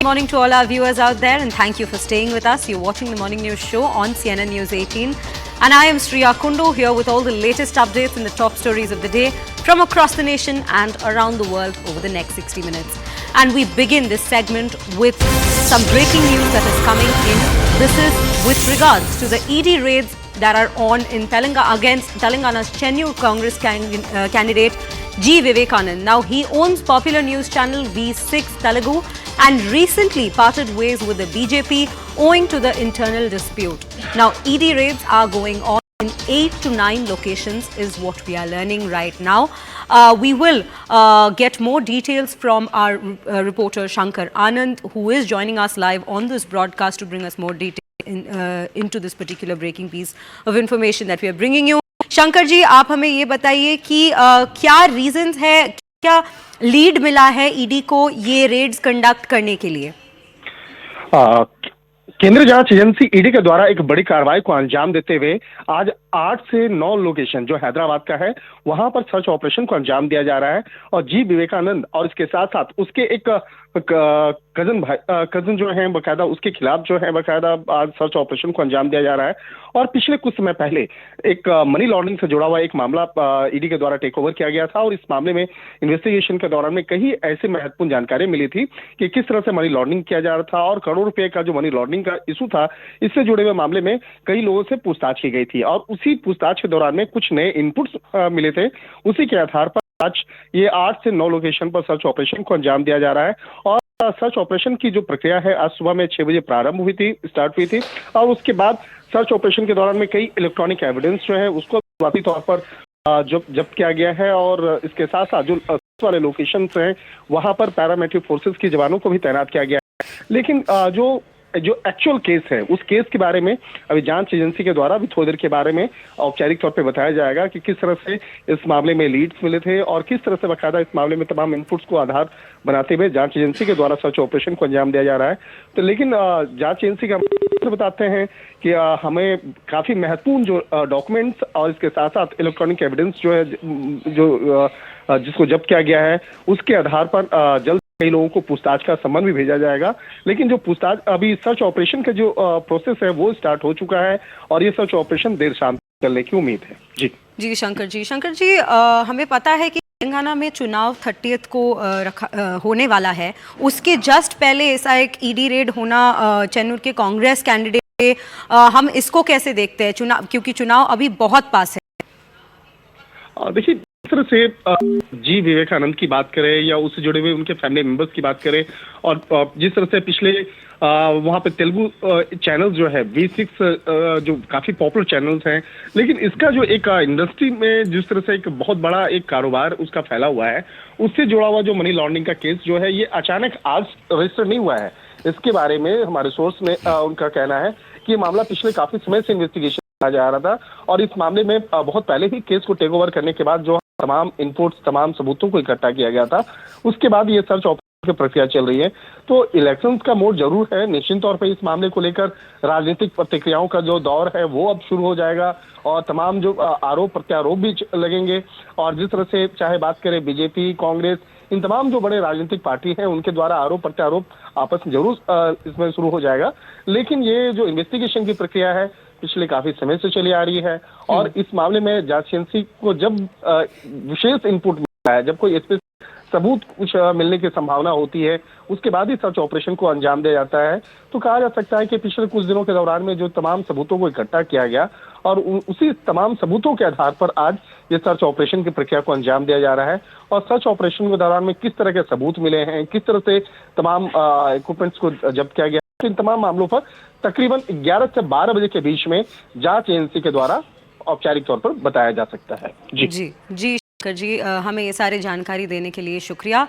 Morning to all our viewers out there, and thank you for staying with us. You're watching the Morning News Show on CNN News 18, and I am Sriya Kundu here with all the latest updates and the top stories of the day from across the nation and around the world over the next 60 minutes. And we begin this segment with some breaking news that is coming in. This is with regards to the ED raids that are on in Telangana against Telangana's Chennur Congress candidate G. Vivekanand. Now, he owns popular news channel V6 Telugu and recently parted ways with the BJP owing to the internal dispute. Now, ED raids are going on in 8 to 9 locations is what we are learning right now. We will get more details from our reporter Shankar Anand, who is joining us live on this broadcast to bring us more details into this particular breaking piece of information that we are bringing you. Shankar ji, आप हमें ये बताइए कि क्या reasons है, क्या lead मिला है ईडी को ये रेड्स कंडक्ट करने के लिए? केंद्रीय जांच एजेंसी ईडी के द्वारा एक बड़ी कार्रवाई को अंजाम देते हुए आज 8 से 9 लोकेशन जो हैदराबाद का है वहां पर सर्च ऑपरेशन को अंजाम दिया जा रहा है। और जी विवेकानंद और इसके साथ साथ उसके एक कजन जो है बकायदा उसके खिलाफ जो है बकायदा आज सर्च ऑपरेशन को अंजाम दिया जा रहा है। और पिछले कुछ समय पहले एक मनी लॉन्ड्रिंग से जुड़ा हुआ एक मामला ईडी के द्वारा टेक ओवर किया गया था और इस मामले में इन्वेस्टिगेशन के दौरान में कई ऐसी महत्वपूर्ण जानकारी मिली थी कि किस तरह से मनी लॉन्ड्रिंग किया जा रहा था और करोड़ रुपए का जो मनी लॉन्ड्रिंग का इशू था इससे जुड़े हुए मामले में कई लोगों से पूछताछ की गई थी और उसी पूछताछ के दौरान में कुछ नए इनपुट्स मिले थे। उसी के आधार पर आज ये 8 से 9 लोकेशन पर सर्च ऑपरेशन को अंजाम दिया जा रहा है। और सर्च ऑपरेशन की जो प्रक्रिया है आज सुबह में 6 बजे प्रारंभ हुई थी, स्टार्ट हुई थी और उसके बाद सर्च ऑपरेशन के दौरान में कई इलेक्ट्रॉनिक एविडेंस जो है उसको शुरुआती तौर पर जब्त किया गया है। और इसके साथ साथ जो वाले लोकेशन हैं वहां पर पैरामिलिट्री फोर्सेस के जवानों को भी तैनात किया गया है। लेकिन जो एक्चुअल केस है उस केस के बारे में अभी जांच एजेंसी के द्वारा भी थोड़ी देर के बारे में औपचारिक तौर पे बताया जाएगा कि किस तरह से इस मामले में लीड्स मिले थे और किस तरह से बकायदा इस मामले में तमाम इनपुट्स को आधार बनाते हुए जांच एजेंसी के द्वारा सर्च ऑपरेशन को अंजाम दिया जा रहा है। तो लेकिन जांच एजेंसी का बताते हैं कि हमें काफी महत्वपूर्ण जो डॉक्यूमेंट्स और इसके साथ साथ इलेक्ट्रॉनिक एविडेंस जो है जिसको जब्त किया गया है उसके आधार पर जल्द कई लोगों को पूछताछ का सम्मन भी भेजा जाएगा। लेकिन जो पूछताछ अभी सर्च ऑपरेशन का जो प्रोसेस है वो स्टार्ट हो चुका है और ये सर्च ऑपरेशन देर शाम चलने की उम्मीद है। जी शंकर जी, हमें पता है कि तेलंगाना में चुनाव 30 को होने वाला है, उसके जस्ट पहले ऐसा एक ईडी रेड होना चेन्नूर के कांग्रेस कैंडिडेट पे, हम इसको कैसे देखते हैं चुनाव, क्योंकि चुनाव अभी बहुत पास है? देखिए, जिस तरह से जी विवेकानंद की बात करें या उससे जुड़े हुए उनके फैमिली मेंबर्स की बात करें और जिस तरह से पिछले वहां पे तेलुगु चैनल्स जो है V6 जो काफी पॉपुलर चैनल्स हैं, लेकिन इसका जो एक इंडस्ट्री में जिस तरह से एक बहुत बड़ा एक कारोबार उसका फैला हुआ है उससे जुड़ा हुआ जो मनी लॉन्ड्रिंग का केस जो है ये अचानक आज रजिस्टर नहीं हुआ है। इसके बारे में हमारे सोर्स में उनका कहना है कि ये मामला पिछले काफी समय से इन्वेस्टिगेशन जा रहा था और इस मामले में बहुत पहले ही केस को टेक ओवर करने के बाद जो तमाम इनपुट्स तमाम सबूतों को इकट्ठा किया गया था उसके बाद ये सर्च ऑपरेशन की प्रक्रिया चल रही है। तो इलेक्शंस का मोड जरूर है, निश्चित तौर पे इस मामले को लेकर राजनीतिक प्रतिक्रियाओं का जो दौर है वो अब शुरू हो जाएगा और तमाम जो आरोप प्रत्यारोप भी लगेंगे। और जिस तरह से चाहे बात करें बीजेपी, कांग्रेस, इन तमाम जो बड़े राजनीतिक पार्टी हैं उनके द्वारा आरोप प्रत्यारोप आपस में जरूर इसमें शुरू हो जाएगा। लेकिन ये जो इन्वेस्टिगेशन की प्रक्रिया है पिछले काफी समय से चली आ रही है और इस मामले में जांच एजेंसी को जब विशेष इनपुट मिलता है, जब कोई सबूत कुछ मिलने की संभावना होती है उसके बाद ही सर्च ऑपरेशन को अंजाम दिया जाता है। तो कहा जा सकता है कि पिछले कुछ दिनों के दौरान में जो तमाम सबूतों को इकट्ठा किया गया और उसी तमाम सबूतों के आधार पर आज ये सर्च ऑपरेशन की प्रक्रिया को अंजाम दिया जा रहा है। और सर्च ऑपरेशन के दौरान में किस तरह के सबूत मिले हैं, किस तरह से तमाम इक्विपमेंट्स को जब्त किया गया, इन तमाम मामलों पर तकरीबन 11 से 12 बजे के बीच में जांच एजेंसी के द्वारा औपचारिक तौर पर बताया जा सकता है। जी शंकर जी, हमें ये सारी जानकारी देने के लिए शुक्रिया।